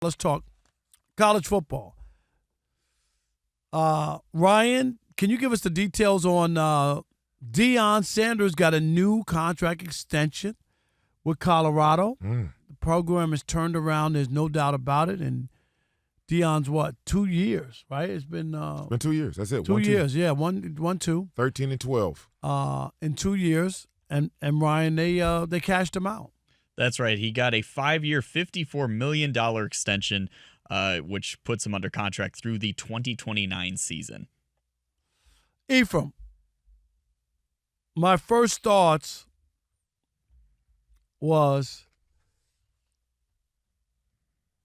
Let's talk college football. Ryan, can you give us the details on Deion Sanders got a new contract extension with Colorado? The program has turned around. There's no doubt about it. And Deion's 2 years, right? It's been 2 years. That's it. 2 years, yeah. One, 2. 13 and 12. In 2 years, and Ryan, they cashed him out. That's right. He got a 5-year, $54 million extension, which puts him under contract through the 2029 season. Ephraim, my first thoughts was,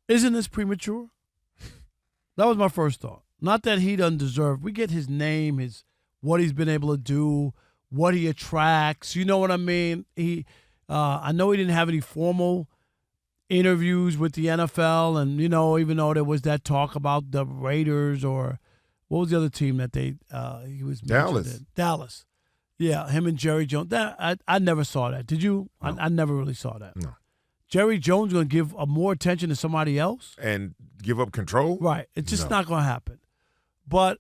isn't this premature? That was my first thought. Not that he doesn't deserve. We get his name, what he's been able to do, what he attracts. You know what I mean? I know he didn't have any formal interviews with the NFL, and even though there was that talk about the Raiders or what was the other team that he was Dallas. Dallas. Yeah, him and Jerry Jones. I never saw that. Did you? No. I never really saw that. No. Jerry Jones going to give more attention to somebody else? And give up control? Right. It's just not going to happen. But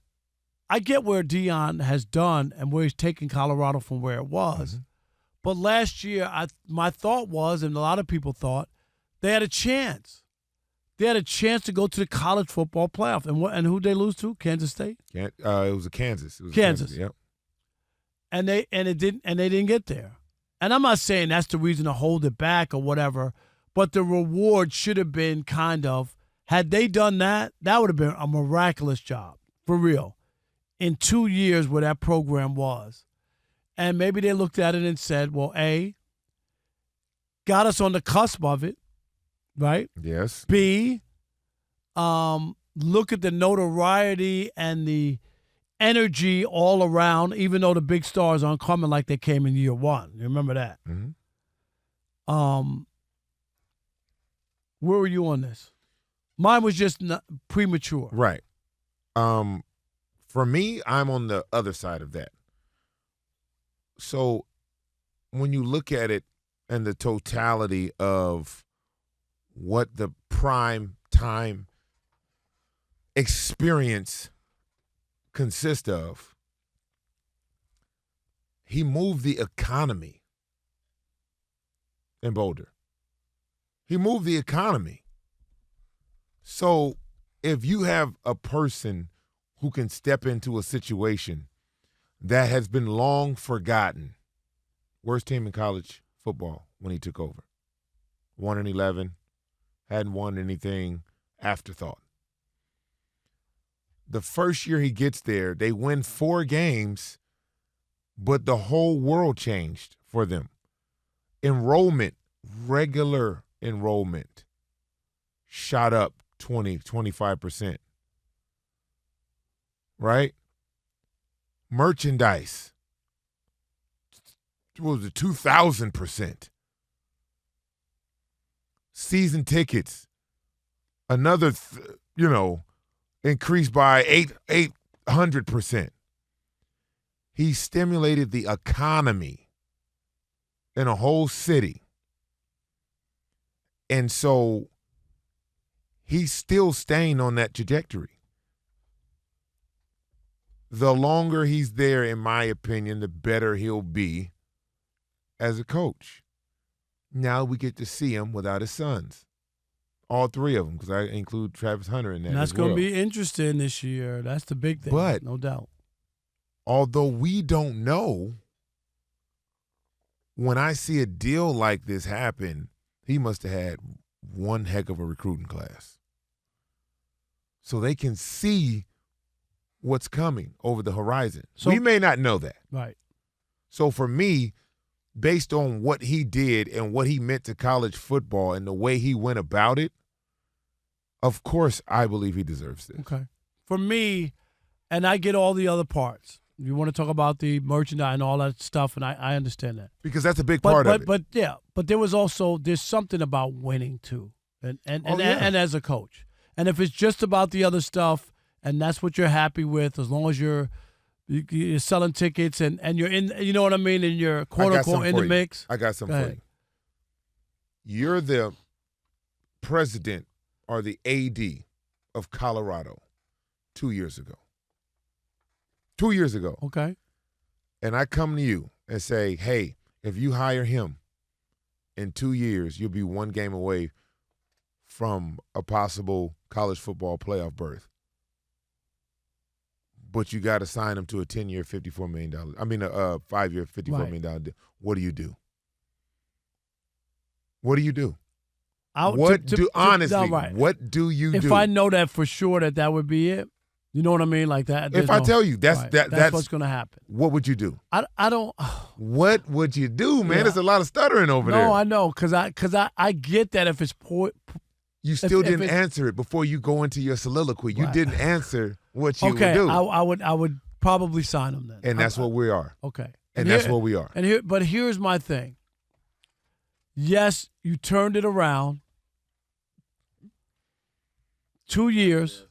I get where Deion has done and where he's taken Colorado from where it was. Mm-hmm. But last year, my thought was, and a lot of people thought, they had a chance. They had a chance to go to the college football playoff. And who'd they lose to? Kansas State? It was Kansas. Kansas. Yep. And they didn't get there. And I'm not saying that's the reason to hold it back or whatever, but the reward should have been had they done that, that would have been a miraculous job, for real, in 2 years where that program was. And maybe they looked at it and said, well, A, got us on the cusp of it, right? Yes. B, look at the notoriety and the energy all around, even though the big stars aren't coming like they came in year one. You remember that? Mm-hmm. Where were you on this? Mine was just premature. Right. For me, I'm on the other side of that. So when you look at it and the totality of what the prime time experience consists of, he moved the economy in Boulder. He moved the economy. So if you have a person who can step into a situation that has been long forgotten, worst team in college football when he took over, 1-11, hadn't won anything, afterthought. The first year he gets there, they win 4 games, but the whole world changed for them. Enrollment, regular enrollment, shot up 25%. Right? Merchandise, what was it, 2,000%. Season tickets, another, increased by 800%. He stimulated the economy in a whole city. And so he's still staying on that trajectory. The longer he's there, in my opinion, the better he'll be as a coach. Now we get to see him without his sons. All 3 of them, because I include Travis Hunter in that. And that's going to be interesting this year. That's the big thing, but no doubt. Although we don't know, when I see a deal like this happen, he must have had one heck of a recruiting class. So they can see what's coming over the horizon. So we may not know that. Right. So for me, based on what he did and what he meant to college football and the way he went about it, of course I believe he deserves this. Okay. For me, and I get all the other parts. You want to talk about the merchandise and all that stuff, and I understand that. Because that's a big part of it. But there's something about winning too. And as a coach. And if it's just about the other stuff and that's what you're happy with, as long as you're selling tickets and you're in, you know what I mean, and you're quote unquote in the mix. I got something for you. You're the president or the AD of Colorado 2 years ago. 2 years ago. Okay. And I come to you and say, hey, if you hire him in 2 years, you'll be one game away from a possible college football playoff berth. But you got to sign him to a 10-year, $54 million. I mean, a 5-year, $54 million deal. What do you do? What do you do? Honestly, what do you do? If I know that for sure that would be it, you know what I mean? Like that. If I tell you that's what's going to happen. What would you do? I don't. What would you do, man? There's a lot of stuttering over there. No, I know, because I get that if it's poor. You still didn't answer it before you go into your soliloquy. You didn't answer what you would do. I would probably sign him then. And that's what we are. Okay. And that's what we are. But here's my thing. Yes, you turned it around. 2 years.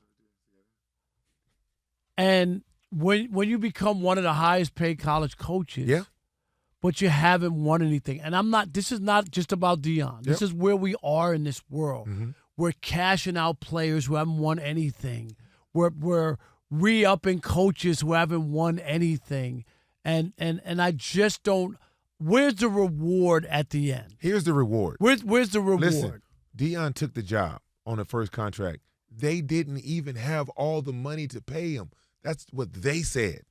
And when you become one of the highest paid college coaches, but you haven't won anything. And this is not just about Deion. This is where we are in this world. Mm-hmm. We're cashing out players who haven't won anything. We're re-upping coaches who haven't won anything. And I just don't. Where's the reward at the end? Here's the reward. Where's the reward? Listen, Deion took the job on the first contract. They didn't even have all the money to pay him. That's what they said.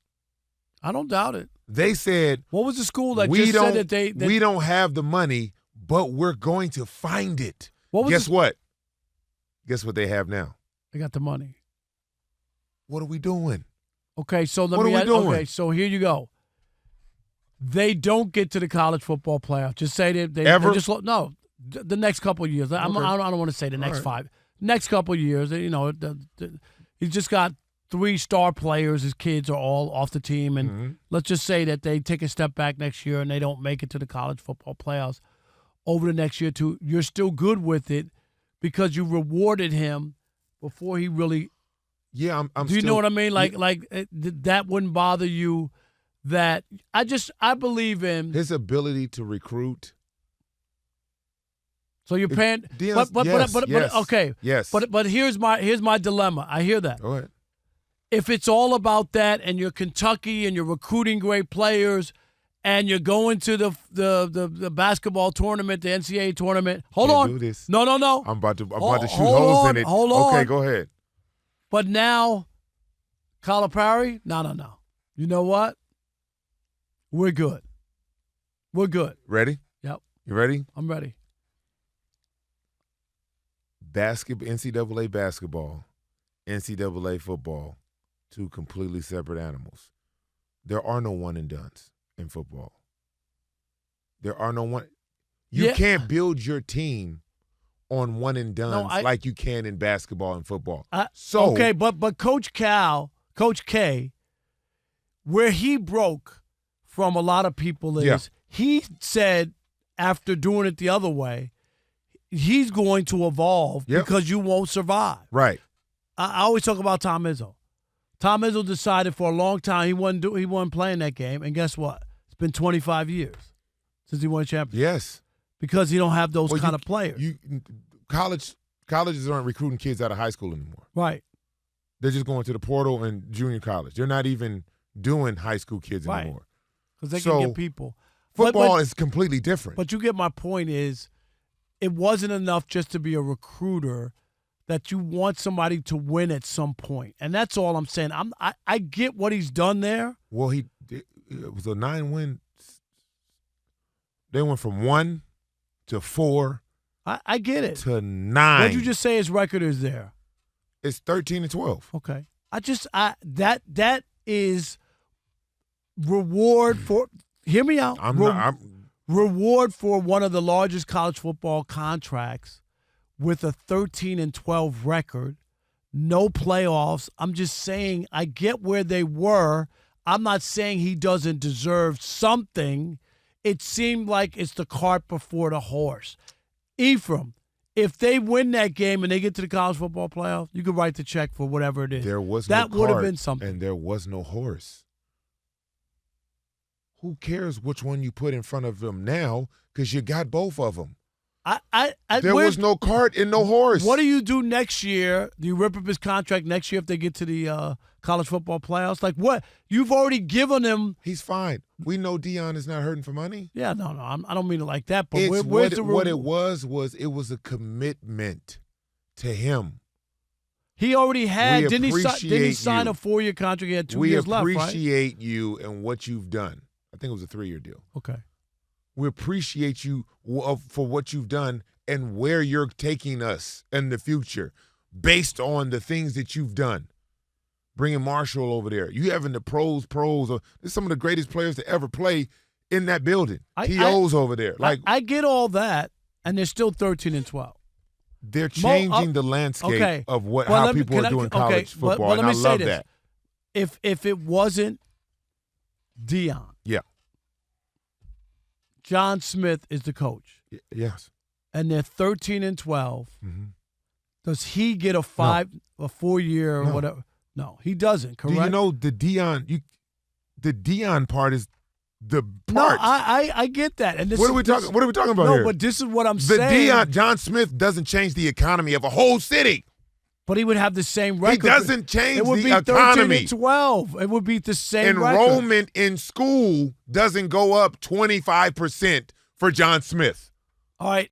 I don't doubt it. They said, what was the school that just said that we don't have the money, but we're going to find it. Guess what? Guess what they have now? They got the money. What are we doing? Okay, so so here you go. They don't get to the college football playoff. Just say they just the next couple of years. I don't want to say the next 5. Next couple of years, he's just got 3 star players. His kids are all off the team, and let's just say that they take a step back next year and they don't make it to the college football playoffs over the next year or two. You're still good with it because you rewarded him before he really. Yeah, I'm. Do you know what I mean? That wouldn't bother you. That I believe in his ability to recruit. So you're paying, yes. Okay, yes. But here's my dilemma. I hear that. Go ahead. If it's all about that, and you're Kentucky, and you're recruiting great players, and you're going to the basketball tournament, the NCAA tournament. Hold on. Do this. No. I'm about to shoot holes in it. Hold on. Okay, go ahead. But now, Calipari, no. You know what? We're good. We're good. Ready? Yep. You ready? I'm ready. NCAA basketball, NCAA football, 2 completely separate animals. There are no one and dones in football. There are no one. You can't build your team on one and dones like you can in basketball and football. Okay, but Coach K, where he broke from a lot of people is he said after doing it the other way, he's going to evolve because you won't survive. Right. I always talk about Tom Izzo. Tom Izzo decided for a long time he wasn't playing that game, and guess what? It's been 25 years since he won a championship. Yes. Because you don't have those kind of players. Colleges aren't recruiting kids out of high school anymore. Right. They're just going to the portal and junior college. They're not even doing high school kids anymore. Because they can get people. Football is completely different. But you get my point is, it wasn't enough just to be a recruiter, that you want somebody to win at some point. And that's all I'm saying. I get what he's done there. Well, it was a 9-win. They went from 1 to 4. I get it. To 9. What did you just say his record is there? It's 13-12. Okay. That is reward for – hear me out. Reward for one of the largest college football contracts with a 13-12 record, no playoffs. I'm just saying I get where they were. I'm not saying he doesn't deserve something. It seemed like it's the cart before the horse. Ephraim, if they win that game and they get to the college football playoff, you could write the check for whatever it is. There was that no would have cart, been something. And there was no horse. Who cares which one you put in front of them now, because you got both of them. There was no cart and no horse. What do you do next year? Do you rip up his contract next year if they get to the college football playoffs? Like what? You've already given him. He's fine. We know Deion is not hurting for money. Yeah, no, I don't mean it like that. But It's where's the what it was it was a commitment to him. He already had. We Didn't he appreciate sign you. a 4-year contract? He had 2 years left, right? We appreciate you and what you've done. I think it was a 3-year deal. Okay. We appreciate you for what you've done and where you're taking us in the future based on the things that you've done. Bringing Marshall over there. You having the pros. There's some of the greatest players to ever play in that building. T.O.'s over there. I get all that, and they're still 13-12. They're changing the landscape of how people are doing college football, and I love that. If it wasn't Deion, yeah, John Smith is the coach. Yes, and they're 13-12. Mm-hmm. Does he get a 4-year or whatever? No, he doesn't. Correct. Do you know the Deion part is the part? No, I get that. And what are we talking about here? No, but this is what I'm saying. John Smith doesn't change the economy of a whole city. But he would have the same record. He doesn't change the economy. It would be 13-12. It would be the same Enrollment in school doesn't go up 25% for John Smith. All right.